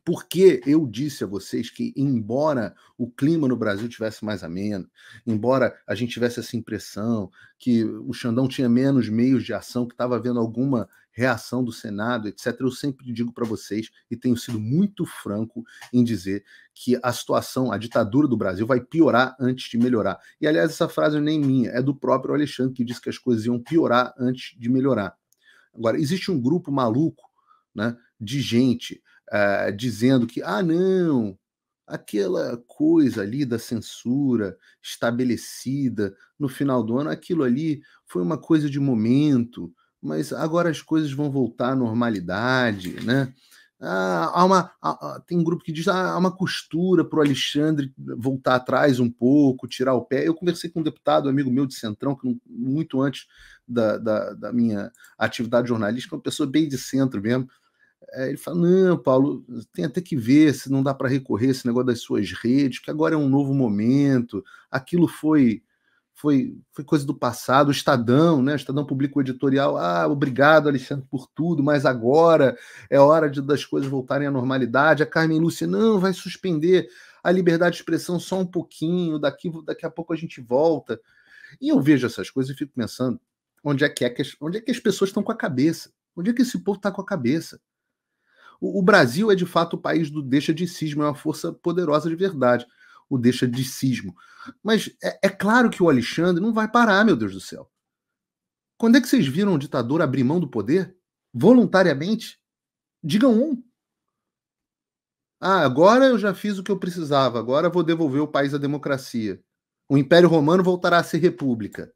Porque eu disse a vocês que, embora o clima no Brasil tivesse mais ameno, embora a gente tivesse essa impressão que o Xandão tinha menos meios de ação, que estava havendo alguma reação do Senado, etc., eu sempre digo para vocês, e tenho sido muito franco em dizer que a situação, a ditadura do Brasil vai piorar antes de melhorar. E, aliás, essa frase não é nem minha, é do próprio Alexandre, que disse que as coisas iam piorar antes de melhorar. Agora, existe um grupo maluco, né, de gente dizendo que, não, aquela coisa ali da censura estabelecida no final do ano, aquilo ali foi uma coisa de momento, mas agora as coisas vão voltar à normalidade, né? Tem um grupo que diz há uma costura para o Alexandre voltar atrás um pouco, tirar o pé. Eu conversei com um deputado, amigo meu de Centrão, que muito antes da minha atividade jornalística, uma pessoa bem de centro mesmo. Ele fala, não, Paulo, tem até que ver se não dá para recorrer esse negócio das suas redes, que agora é um novo momento, aquilo foi coisa do passado. O Estadão, né? O Estadão publica o editorial, obrigado, Alexandre, por tudo, mas agora é hora das coisas voltarem à normalidade. A Carmen Lúcia, não, vai suspender a liberdade de expressão só um pouquinho, daqui a pouco a gente volta. E eu vejo essas coisas e fico pensando, onde é que as pessoas estão com a cabeça? Onde é que esse povo está com a cabeça? O Brasil é, de fato, o país do deixa-de-cismo, é uma força poderosa de verdade, o deixa-de-cismo. Mas é claro que o Alexandre não vai parar, meu Deus do céu. Quando é que vocês viram um ditador abrir mão do poder? Voluntariamente? Digam um. Agora eu já fiz o que eu precisava, agora vou devolver o país à democracia. O Império Romano voltará a ser república.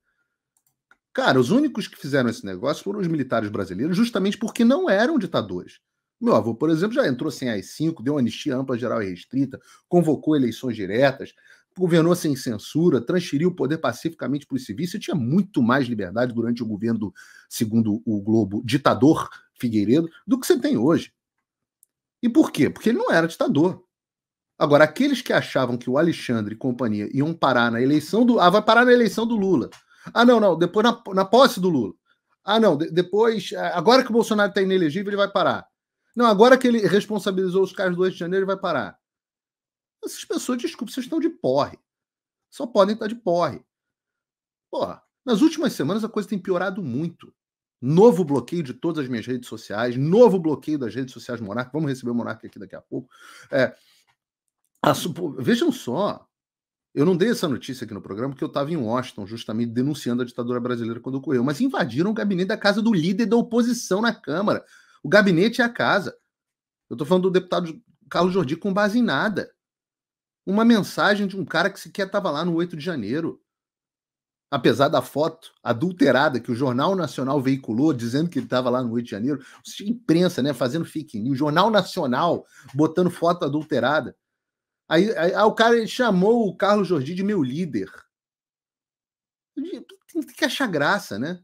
Cara, os únicos que fizeram esse negócio foram os militares brasileiros, justamente porque não eram ditadores. Meu avô, por exemplo, já entrou sem AI-5, deu anistia ampla, geral e restrita, convocou eleições diretas, governou sem censura, transferiu o poder pacificamente para os civis e tinha muito mais liberdade durante o governo, segundo o Globo, ditador Figueiredo, do que você tem hoje. E por quê? Porque ele não era ditador. Agora, aqueles que achavam que o Alexandre e companhia iam parar na eleição do... vai parar na eleição do Lula. Não, depois na posse do Lula. Não, depois... Agora que o Bolsonaro está inelegível, ele vai parar. Não, agora que ele responsabilizou os caras do 8 de janeiro, ele vai parar. Essas pessoas, desculpa, vocês estão de porre. Só podem estar de porre. Porra, nas últimas semanas a coisa tem piorado muito. Novo bloqueio de todas as minhas redes sociais, novo bloqueio das redes sociais do Monarca. Vamos receber o Monarca aqui daqui a pouco. Vejam só, eu não dei essa notícia aqui no programa porque eu estava em Washington, justamente denunciando a ditadura brasileira quando ocorreu, mas invadiram o gabinete da casa do líder da oposição na Câmara. O gabinete é a casa. Eu estou falando do deputado Carlos Jordi com base em nada. Uma mensagem de um cara que sequer estava lá no 8 de janeiro. Apesar da foto adulterada que o Jornal Nacional veiculou, dizendo que ele estava lá no 8 de janeiro, imprensa, né, fazendo fake news, Jornal Nacional botando foto adulterada. Aí o cara chamou o Carlos Jordi de meu líder. Tem que achar graça, né?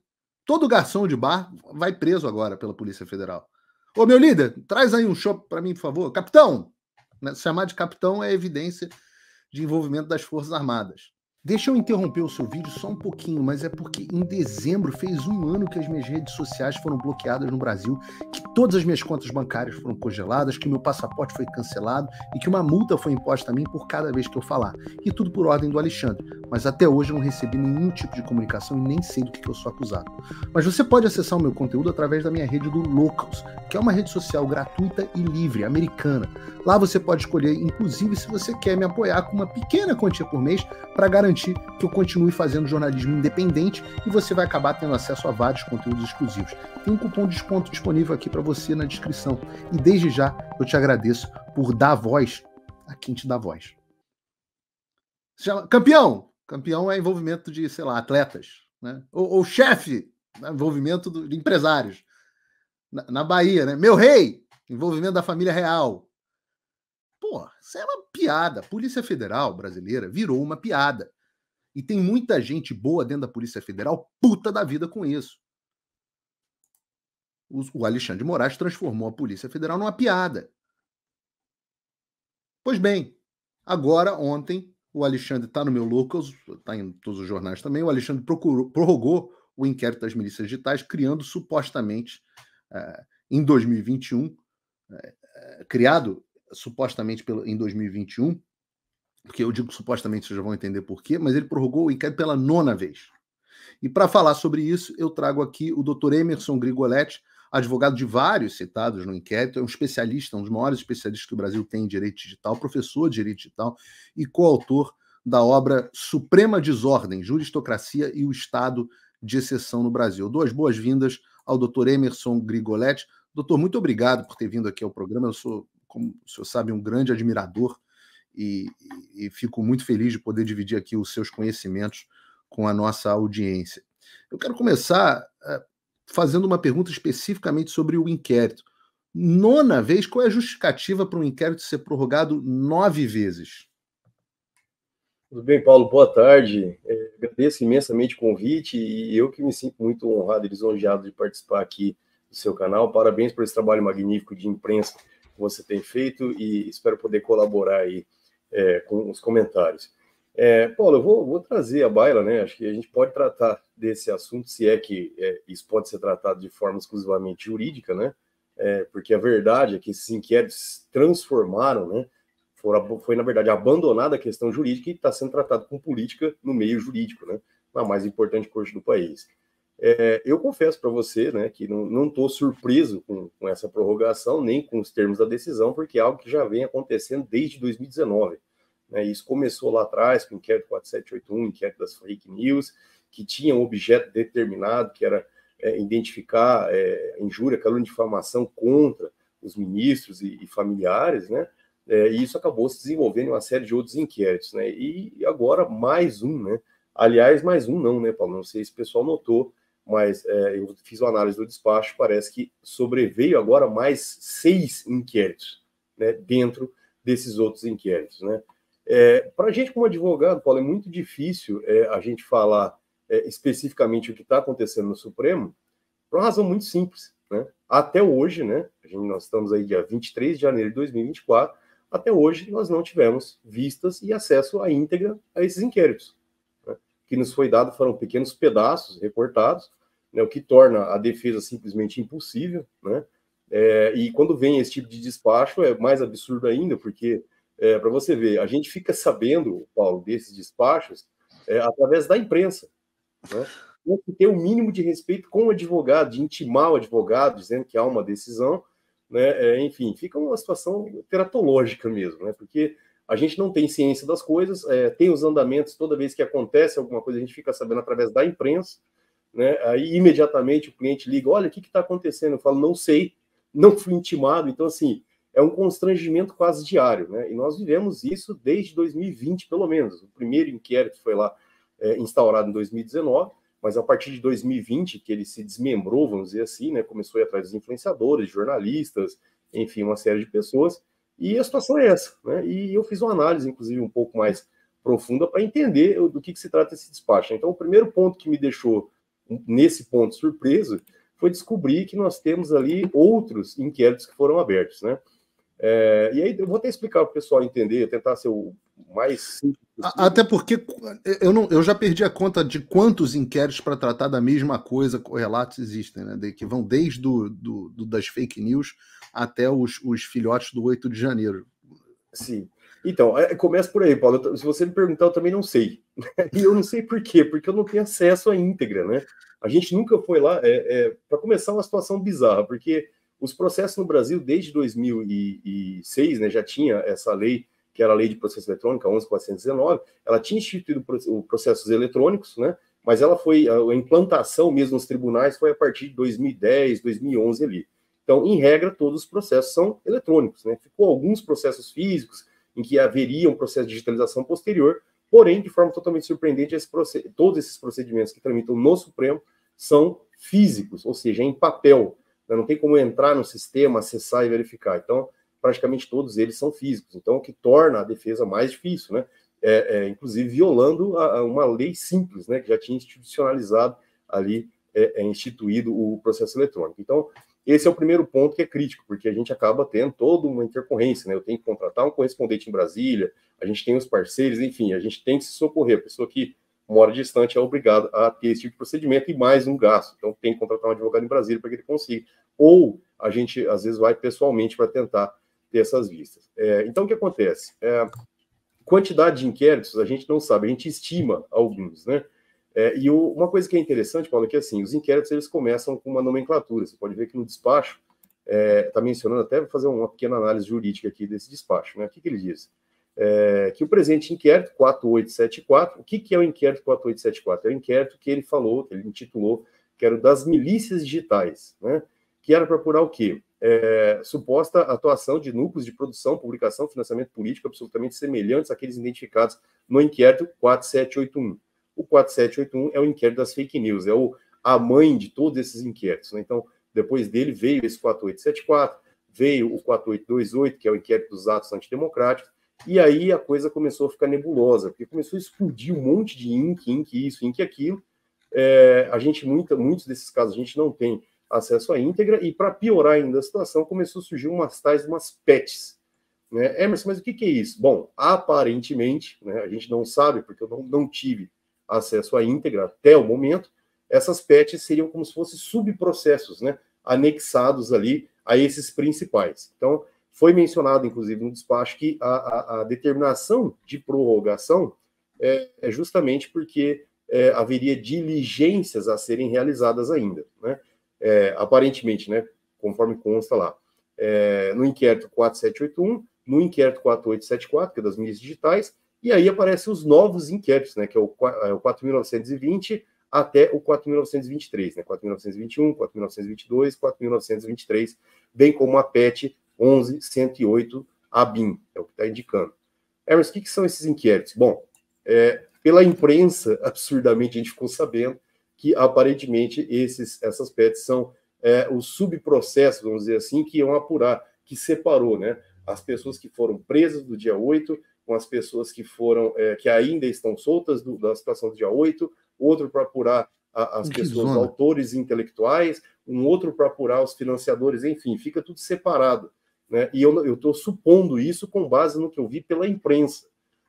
Todo garçom de bar vai preso agora pela Polícia Federal. Ô, meu líder, traz aí um chopp para mim, por favor. Capitão! Chamar de capitão é evidência de envolvimento das Forças Armadas. Deixa eu interromper o seu vídeo só um pouquinho, mas é porque em dezembro fez um ano que as minhas redes sociais foram bloqueadas no Brasil, que todas as minhas contas bancárias foram congeladas, que meu passaporte foi cancelado e que uma multa foi imposta a mim por cada vez que eu falar. E tudo por ordem do Alexandre. Mas até hoje eu não recebi nenhum tipo de comunicação e nem sei do que eu sou acusado. Mas você pode acessar o meu conteúdo através da minha rede do Locals, que é uma rede social gratuita e livre, americana. Lá você pode escolher, inclusive, se você quer me apoiar com uma pequena quantia por mês para garantir que eu continue fazendo jornalismo independente e você vai acabar tendo acesso a vários conteúdos exclusivos. Tem um cupom de desconto disponível aqui para você na descrição. E desde já eu te agradeço por dar voz a quem te dá voz. Se chama campeão! Campeão é envolvimento de, sei lá, atletas, né? Ou chefe, né? Envolvimento de empresários. Na Bahia, né? Meu rei! Envolvimento da família real. Pô, isso é uma piada. A Polícia Federal brasileira virou uma piada. E tem muita gente boa dentro da Polícia Federal puta da vida com isso. O Alexandre de Moraes transformou a Polícia Federal numa piada. Pois bem, agora, ontem, o Alexandre está no meu Locals, está em todos os jornais também, o Alexandre prorrogou o inquérito das milícias digitais, criando supostamente, em 2021, criado supostamente em 2021, porque eu digo supostamente, vocês já vão entender por quê, mas ele prorrogou o inquérito pela 9ª vez. E para falar sobre isso, eu trago aqui o Dr. Emerson Grigoletti, advogado de vários citados no inquérito, é um especialista, um dos maiores especialistas que o Brasil tem em direito digital, professor de direito digital e coautor da obra Suprema Desordem, Juristocracia e o Estado de Exceção no Brasil. Eu dou as boas-vindas ao Dr. Emerson Grigoletti. Doutor, muito obrigado por ter vindo aqui ao programa. Eu sou, como o senhor sabe, um grande admirador e fico muito feliz de poder dividir aqui os seus conhecimentos com a nossa audiência. Eu quero começar fazendo uma pergunta especificamente sobre o inquérito. 9ª vez, qual é a justificativa para um inquérito ser prorrogado 9 vezes? Tudo bem, Paulo? Boa tarde. Agradeço imensamente o convite e eu que me sinto muito honrado e lisonjeado de participar aqui do seu canal. Parabéns por esse trabalho magnífico de imprensa que você tem feito e espero poder colaborar aí com os comentários. Paulo, eu vou trazer à baila, né? Acho que a gente pode tratar desse assunto, se é que isso pode ser tratado de forma exclusivamente jurídica, né? Porque a verdade é que esses inquéritos transformaram, né? Foi, na verdade, abandonada a questão jurídica e está sendo tratado com política no meio jurídico, né? Na mais importante corte do país. Eu confesso para você, né, que não estou surpreso com essa prorrogação, nem com os termos da decisão, porque é algo que já vem acontecendo desde 2019. Isso começou lá atrás com o inquérito 4781, inquérito das fake news, que tinha um objeto determinado, que era identificar injúria, calúnia e difamação contra os ministros e familiares, né? E isso acabou se desenvolvendo em uma série de outros inquéritos, né? E agora mais um, né? Aliás, mais um não, né, Paulo? Não sei se o pessoal notou, mas eu fiz uma análise do despacho, parece que sobreveio agora mais 6 inquéritos, né, dentro desses outros inquéritos, né? Para a gente, como advogado, Paulo, é muito difícil a gente falar especificamente o que está acontecendo no Supremo, por uma razão muito simples, né? Até hoje, né, nós estamos aí dia 23 de janeiro de 2024, até hoje nós não tivemos vistas e acesso à íntegra a esses inquéritos. Né? O que nos foi dado foram pequenos pedaços recortados, né, o que torna a defesa simplesmente impossível, né? E quando vem esse tipo de despacho é mais absurdo ainda, porque para você ver, a gente fica sabendo, Paulo, desses despachos através da imprensa, né? Tem que ter o mínimo de respeito com o advogado, de intimar o advogado, dizendo que há uma decisão, né? Enfim, fica uma situação teratológica mesmo, né? Porque a gente não tem ciência das coisas, tem os andamentos, toda vez que acontece alguma coisa, a gente fica sabendo através da imprensa, né? Aí imediatamente o cliente liga, olha, o que está acontecendo? Eu falo, não sei, não fui intimado. Então, assim, é um constrangimento quase diário, né? E nós vivemos isso desde 2020, pelo menos. O primeiro inquérito foi lá instaurado em 2019, mas a partir de 2020, que ele se desmembrou, vamos dizer assim, né? Começou a ir atrás dos influenciadores, jornalistas, enfim, uma série de pessoas, e a situação é essa, né? E eu fiz uma análise, inclusive, um pouco mais profunda para entender do que se trata esse despacho. Então, o primeiro ponto que me deixou, nesse ponto, surpreso, foi descobrir que nós temos ali outros inquéritos que foram abertos, né? E aí eu vou até explicar para o pessoal entender, tentar ser o mais simples possível. Até porque eu já perdi a conta de quantos inquéritos para tratar da mesma coisa, correlatos existem, né? Que vão desde das fake news até os filhotes do 8 de janeiro. Sim. Então, começa por aí, Paulo. Se você me perguntar, eu também não sei. E eu não sei por quê, porque eu não tenho acesso à íntegra, né? A gente nunca foi lá, para começar, uma situação bizarra, porque os processos no Brasil, desde 2006, né, já tinha essa lei, que era a Lei de Processo Eletrônico, a 11.419, ela tinha instituído processos eletrônicos, né? Mas ela foi, a implantação mesmo nos tribunais foi a partir de 2010, 2011 ali. Então, em regra, todos os processos são eletrônicos, né? Ficou alguns processos físicos, em que haveria um processo de digitalização posterior, porém, de forma totalmente surpreendente, todos esses procedimentos que tramitam no Supremo são físicos, ou seja, em papel. Né? Não tem como entrar no sistema, acessar e verificar. Então, praticamente todos eles são físicos. Então, o que torna a defesa mais difícil, né? Inclusive violando uma lei simples, né? Que já tinha institucionalizado ali, instituído o processo eletrônico. Então, esse é o primeiro ponto que é crítico, porque a gente acaba tendo toda uma intercorrência, né? Eu tenho que contratar um correspondente em Brasília, a gente tem os parceiros, enfim, a gente tem que se socorrer. A pessoa que mora distante é obrigada a ter esse tipo de procedimento e mais um gasto. Então, tem que contratar um advogado em Brasília para que ele consiga. Ou a gente, às vezes, vai pessoalmente para tentar ter essas vistas. Então, o que acontece? Quantidade de inquéritos, a gente não sabe, a gente estima alguns, né? E uma coisa que é interessante, Paulo, é que assim, os inquéritos eles começam com uma nomenclatura. Você pode ver que no despacho, está mencionando, até vou fazer uma pequena análise jurídica aqui desse despacho, né? O que ele diz? Que o presente inquérito 4874, o que é o inquérito 4874? É o inquérito que ele falou, que ele intitulou, que era o das milícias digitais, né? Que era para apurar o quê? Suposta atuação de núcleos de produção, publicação, financiamento político absolutamente semelhantes àqueles identificados no inquérito 4781. O 4781 é o inquérito das fake news, a mãe de todos esses inquéritos, né? Então, depois dele veio esse 4874, veio o 4828, que é o inquérito dos atos antidemocráticos, e aí a coisa começou a ficar nebulosa, porque começou a explodir um monte de INC isso, INC aquilo. Muitos desses casos a gente não tem acesso à íntegra, e para piorar ainda a situação, começou a surgir umas PETs. Né? Emerson, mas o que é isso? Bom, aparentemente, né, a gente não sabe, porque eu não tive acesso à íntegra até o momento, essas PETs seriam como se fossem subprocessos, né, anexados ali a esses principais. Então, foi mencionado, inclusive, no despacho, que a determinação de prorrogação é justamente porque haveria diligências a serem realizadas ainda, né? Aparentemente, né, conforme consta lá, no inquérito 4781, no inquérito 4874, que é das milícias digitais, e aí aparecem os novos inquéritos, né, que é o 4.920 até o 4.923, né, 4.921, 4.922, 4.923, bem como a PET 11.108 ABIN, é o que está indicando. Emerson, o que são esses inquéritos? Bom, pela imprensa, absurdamente, a gente ficou sabendo que, aparentemente, essas PETs são os subprocessos, vamos dizer assim, que iam apurar, que separou, né, as pessoas que foram presas do dia 8, com as pessoas que foram, que ainda estão soltas da situação do dia 8, outro para apurar as pessoas autores intelectuais, um outro para apurar os financiadores, enfim, fica tudo separado, né? E eu estou supondo isso com base no que eu vi pela imprensa,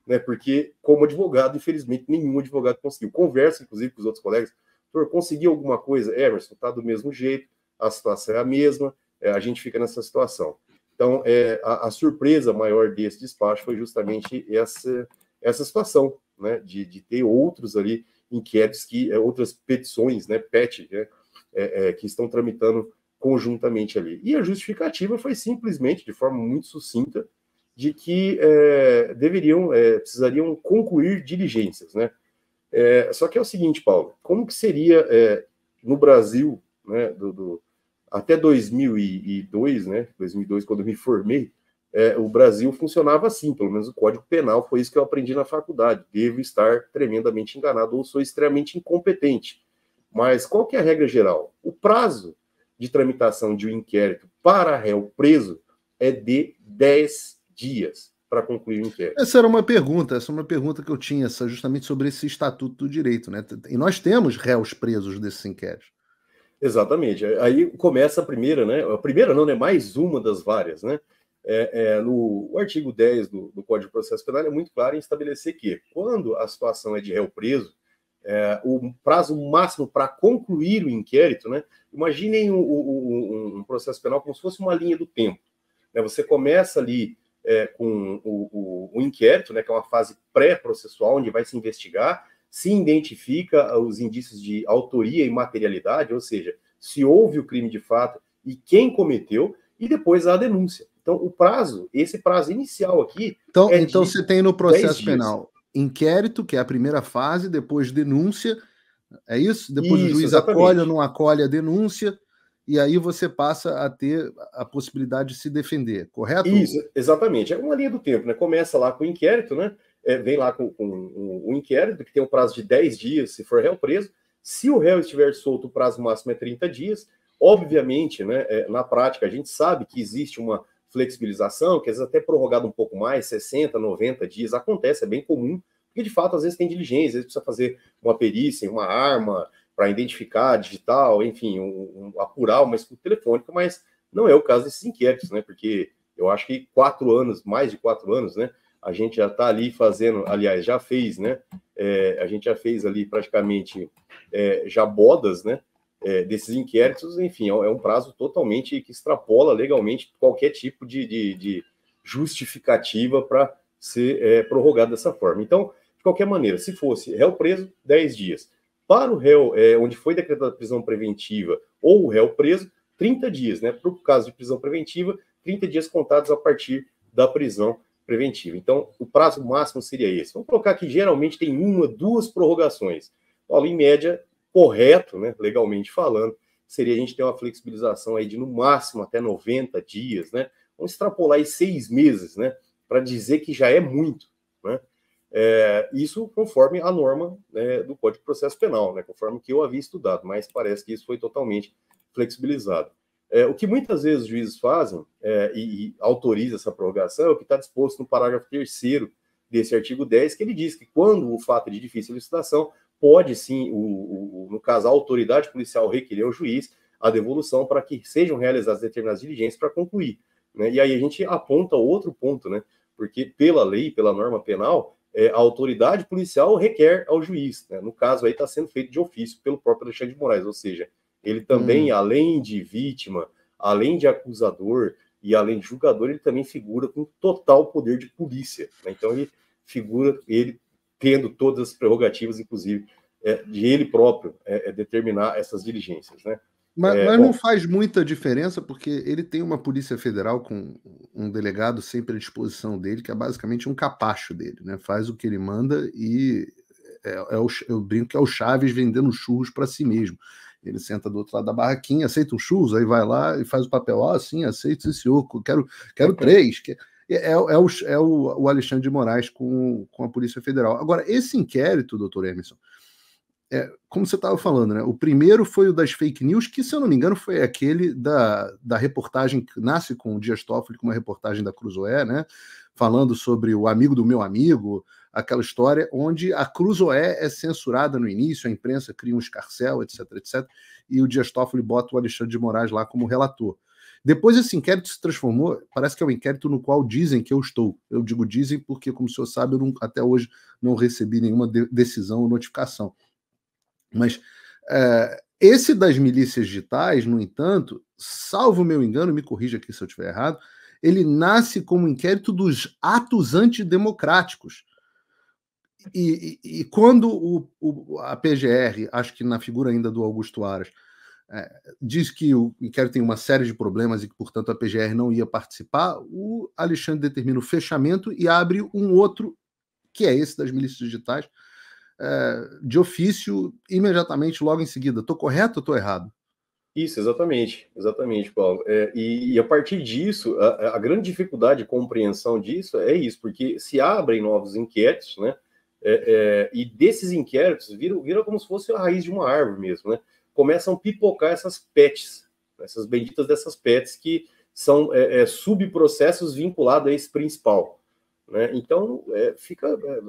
né? Porque, como advogado, infelizmente, nenhum advogado conseguiu. Converso, inclusive, com os outros colegas, doutor, conseguiu alguma coisa? Emerson, está do mesmo jeito, a situação é a mesma, a gente fica nessa situação. Então, a surpresa maior desse despacho foi justamente essa situação, né, de ter outros ali inquéritos, outras petições, né, PET, né, que estão tramitando conjuntamente ali. E a justificativa foi simplesmente, de forma muito sucinta, de que precisariam concluir diligências, né? Só que é o seguinte, Paulo, como que seria no Brasil, né, até 2002, né, 2002, quando eu me formei, o Brasil funcionava assim, pelo menos o Código Penal, foi isso que eu aprendi na faculdade. Devo estar tremendamente enganado ou sou extremamente incompetente. Mas qual que é a regra geral? O prazo de tramitação de um inquérito para réu preso é de 10 dias para concluir o inquérito. Essa é uma pergunta que eu tinha, justamente sobre esse Estatuto do Direito, né? E nós temos réus presos desses inquéritos. Exatamente. Aí começa a primeira, né? A primeira não, né? Mais uma das várias, né? No artigo 10 do Código de Processo Penal é muito claro em estabelecer que, quando a situação é de réu preso, o prazo máximo para concluir o inquérito, né? Imaginem um processo penal como se fosse uma linha do tempo, né? Você começa ali com o inquérito, né? Que é uma fase pré-processual, onde vai se investigar, se identifica os indícios de autoria e materialidade, ou seja, se houve o crime de fato e quem cometeu, e depois a denúncia. Então, esse prazo inicial aqui... Então você tem no processo penal inquérito, que é a primeira fase, depois denúncia, é isso? Depois o juiz acolhe ou não acolhe a denúncia, e aí você passa a ter a possibilidade de se defender, correto? Isso, exatamente. É uma linha do tempo, né? Começa lá com o inquérito, né? Vem lá com o inquérito, que tem um prazo de 10 dias, se for réu preso. Se o réu estiver solto, o prazo máximo é 30 dias. Obviamente, né, na prática, a gente sabe que existe uma flexibilização, que às vezes até prorrogado um pouco mais, 60, 90 dias, acontece, é bem comum, porque de fato, às vezes tem diligência, às vezes precisa fazer uma perícia, uma arma para identificar digital, enfim, apurar uma escuta telefônica, mas não é o caso desses inquéritos, né, porque eu acho que 4 anos, mais de 4 anos, né, a gente já está ali fazendo, aliás, já fez, né, a gente já fez ali praticamente já bodas, né, desses inquéritos, enfim, é um prazo totalmente que extrapola legalmente qualquer tipo de justificativa para ser prorrogado dessa forma. Então, de qualquer maneira, se fosse réu preso, 10 dias. Para o réu onde foi decretada prisão preventiva ou o réu preso, 30 dias, né? Para o caso de prisão preventiva, 30 dias contados a partir da prisão preventiva. Então, o prazo máximo seria esse. Vamos colocar que geralmente tem 1, 2 prorrogações. Paulo, em média, correto, né, legalmente falando, seria a gente ter uma flexibilização aí de no máximo até 90 dias, né? Vamos extrapolar aí 6 meses, né? Para dizer que já é muito, né? Isso conforme a norma, né, do Código de Processo Penal, né? Conforme o que eu havia estudado, mas parece que isso foi totalmente flexibilizado. O que muitas vezes os juízes fazem e autorizam essa prorrogação é o que está disposto no parágrafo 3º desse artigo 10, que ele diz que quando o fato de difícil elucidação, pode sim, no caso, a autoridade policial requerer ao juiz a devolução para que sejam realizadas determinadas diligências para concluir, né? E aí a gente aponta outro ponto, né? Porque pela lei, pela norma penal, a autoridade policial requer ao juiz, né? No caso aí está sendo feito de ofício pelo próprio Alexandre de Moraes, ou seja, ele também, além de vítima, além de acusador e além de julgador, ele também figura com total poder de polícia, né? Então ele figura, ele tendo todas as prerrogativas, inclusive, de ele próprio determinar essas diligências, né? Mas não faz muita diferença, porque ele tem uma Polícia Federal com um delegado sempre à disposição dele, que é basicamente um capacho dele, né? Faz o que ele manda e eu brinco que é o Chaves vendendo churros para si mesmo. Ele senta do outro lado da barraquinha, aceita um churros, aí vai lá e faz o papel. Sim, aceito, sim, senhor, quero 3. O Alexandre de Moraes com a Polícia Federal. Agora, esse inquérito, doutor Emerson, como você estava falando, né? O primeiro foi o das fake news, que, se eu não me engano, foi aquele da reportagem que nasce com o Dias Toffoli, com uma reportagem da Cruzoé, né? Falando sobre o amigo do meu amigo, aquela história onde a Cruzoé é censurada no início, a imprensa cria um escarcéu, etc, etc, e o Dias Toffoli bota o Alexandre de Moraes lá como relator. Depois esse inquérito se transformou, parece que é um inquérito no qual dizem que eu estou. Eu digo dizem porque, como o senhor sabe, até hoje não recebi nenhuma decisão ou notificação. Mas esse das milícias digitais, no entanto, salvo meu engano, me corrija aqui se eu estiver errado, ele nasce como inquérito dos atos antidemocráticos. E quando a PGR, acho que na figura ainda do Augusto Aras, diz que o inquérito tem uma série de problemas e que, portanto, a PGR não ia participar, o Alexandre determina o fechamento e abre um outro, que é esse das milícias digitais, de ofício, imediatamente, logo em seguida. Estou correto ou estou errado? Isso, exatamente, Paulo. E a partir disso, a grande dificuldade de compreensão disso é isso, porque se abrem novos inquéritos, né? E desses inquéritos viram como se fosse a raiz de uma árvore mesmo, né? Começam a pipocar essas PETs, essas benditas dessas PETs que são subprocessos vinculados a esse principal, né? Então,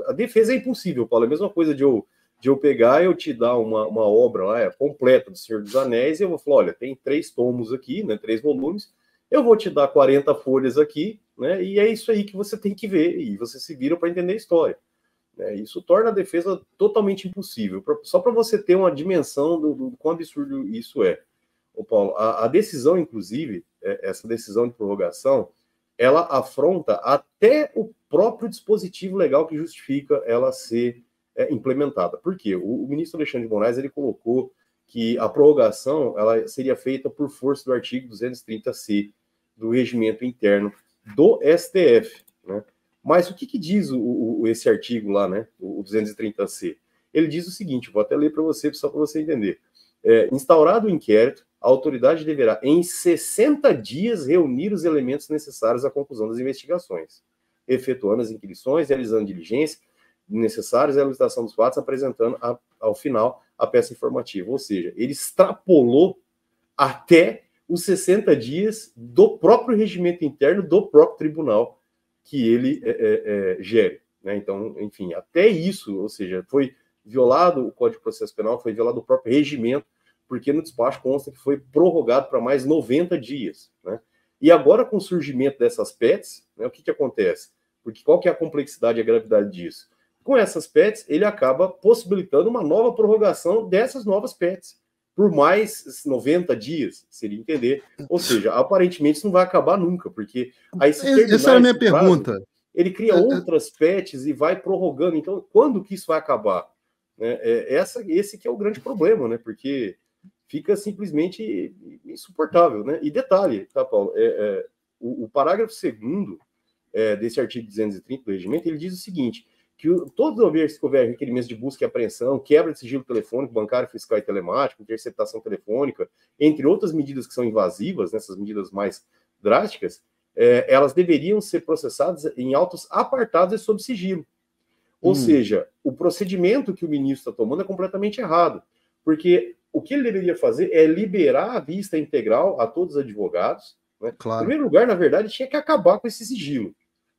a defesa é impossível, Paulo. É a mesma coisa de eu pegar e eu te dar uma obra lá completa do Senhor dos Anéis e eu vou falar, olha, tem 3 tomos aqui, né, 3 volumes, eu vou te dar 40 folhas aqui, né, e é isso aí que você tem que ver, e você se vira para entender a história. Isso torna a defesa totalmente impossível, só para você ter uma dimensão do quão absurdo isso é. Ô Paulo, a decisão, inclusive, essa decisão de prorrogação, ela afronta até o próprio dispositivo legal que justifica ela ser implementada. Por quê? O ministro Alexandre de Moraes ele colocou que a prorrogação ela seria feita por força do artigo 230-C do regimento interno do STF, né? Mas o que diz esse artigo lá, né? O 230-C? Ele diz o seguinte, vou até ler para você, só para você entender. Instaurado o inquérito, a autoridade deverá, em 60 dias, reunir os elementos necessários à conclusão das investigações, efetuando as inquirições, realizando diligência necessárias à elucidação dos fatos, apresentando ao final a peça informativa. Ou seja, ele extrapolou até os 60 dias do próprio regimento interno do próprio tribunal que ele gere, né? Então, enfim, até isso, ou seja, foi violado o Código de Processo Penal, foi violado o próprio regimento, porque no despacho consta que foi prorrogado para mais 90 dias, né? E agora, com o surgimento dessas PETs, né, o que acontece? Porque qual que é a complexidade e a gravidade disso? Com essas PETs, ele acaba possibilitando uma nova prorrogação dessas novas PETs. por mais 90 dias, seria entender. Ou seja, aparentemente isso não vai acabar nunca, porque aí se terminar essa era a minha esse prazo, pergunta. ele cria outras patches e vai prorrogando. Então, quando que isso vai acabar? Esse que é o grande problema, né? Porque fica simplesmente insuportável, né? E detalhe, tá, Paulo? O parágrafo 2º desse artigo 230 do regimento, ele diz o seguinte, que todos os que houver requerimentos de busca e apreensão, quebra de sigilo telefônico, bancário, fiscal e telemático, interceptação telefônica, entre outras medidas que são invasivas, nessas medidas mais drásticas, elas deveriam ser processadas em autos apartados e sob sigilo. Ou seja, o procedimento que o ministro está tomando é completamente errado, porque o que ele deveria fazer é liberar a vista integral a todos os advogados. Né? Claro. Em primeiro lugar, na verdade, tinha que acabar com esse sigilo.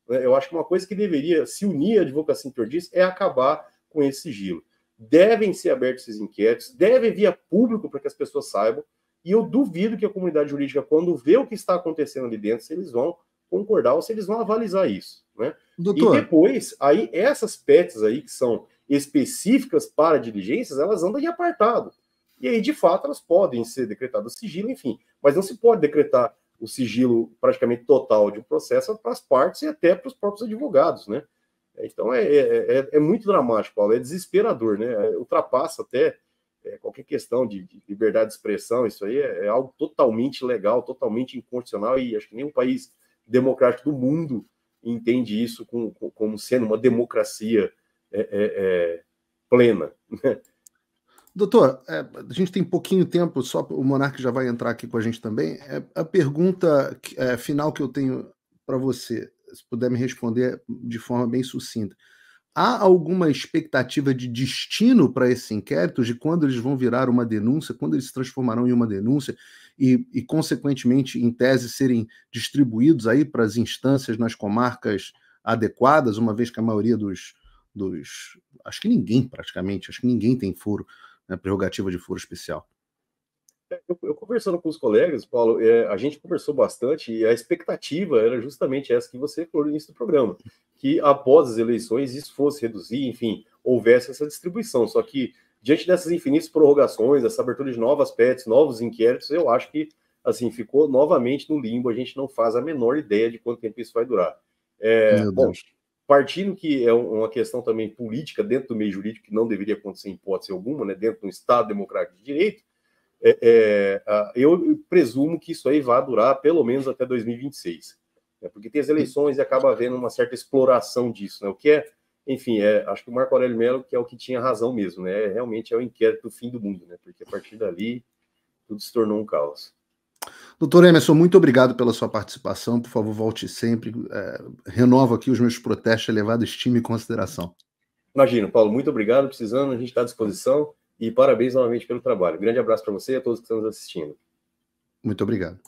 Eu acho que uma coisa que deveria se unir à advocacia interdiz é acabar com esse sigilo. Devem ser abertos esses inquéritos, deve vir a público para que as pessoas saibam, e eu duvido que a comunidade jurídica, quando vê o que está acontecendo ali dentro, se eles vão concordar ou se eles vão avalizar isso. Né? Doutor, e depois, aí, essas PETs aí, que são específicas para diligências, elas andam em apartado. E aí, de fato, elas podem ser decretadas sigilo, enfim, mas não se pode decretar o sigilo praticamente total de um processo para as partes e até para os próprios advogados, né? Então é muito dramático, Paulo, é desesperador, né? Ultrapassa até qualquer questão de liberdade de expressão, isso aí é algo totalmente legal, totalmente inconstitucional, e acho que nenhum país democrático do mundo entende isso como sendo uma democracia plena, né? Doutor, a gente tem pouquinho tempo, só o Monark já vai entrar aqui com a gente também. A pergunta final que eu tenho para você, se puder me responder de forma bem sucinta. Há alguma expectativa de destino para esses inquéritos, de quando eles vão virar uma denúncia, quando eles se transformarão em uma denúncia e consequentemente, em tese, serem distribuídos aí para as instâncias nas comarcas adequadas, uma vez que a maioria acho que ninguém tem foro, né, prerrogativa de foro especial? Eu conversando com os colegas, Paulo, a gente conversou bastante e a expectativa era justamente essa que você falou no início do programa, que após as eleições isso fosse reduzir, enfim, houvesse essa distribuição. Só que, diante dessas infinitas prorrogações, essa abertura de novas PETs, novos inquéritos, eu acho que, assim, ficou novamente no limbo, a gente não faz a menor ideia de quanto tempo isso vai durar. Bom, partindo que é uma questão também política dentro do meio jurídico, que não deveria acontecer em hipótese alguma, né, dentro de um Estado democrático de direito, eu presumo que isso aí vai durar pelo menos até 2026, né, porque tem as eleições e acaba havendo uma certa exploração disso, né, o que enfim, acho que o Marco Aurélio Mello que é o que tinha razão mesmo, né, realmente é o inquérito do fim do mundo, né, porque a partir dali tudo se tornou um caos. Doutor Emerson, muito obrigado pela sua participação, por favor, volte sempre, renovo aqui os meus protestos, elevado estima e consideração. Imagina, Paulo, muito obrigado, precisando, a gente está à disposição, e parabéns novamente pelo trabalho. Grande abraço para você e a todos que estão nos assistindo. Muito obrigado.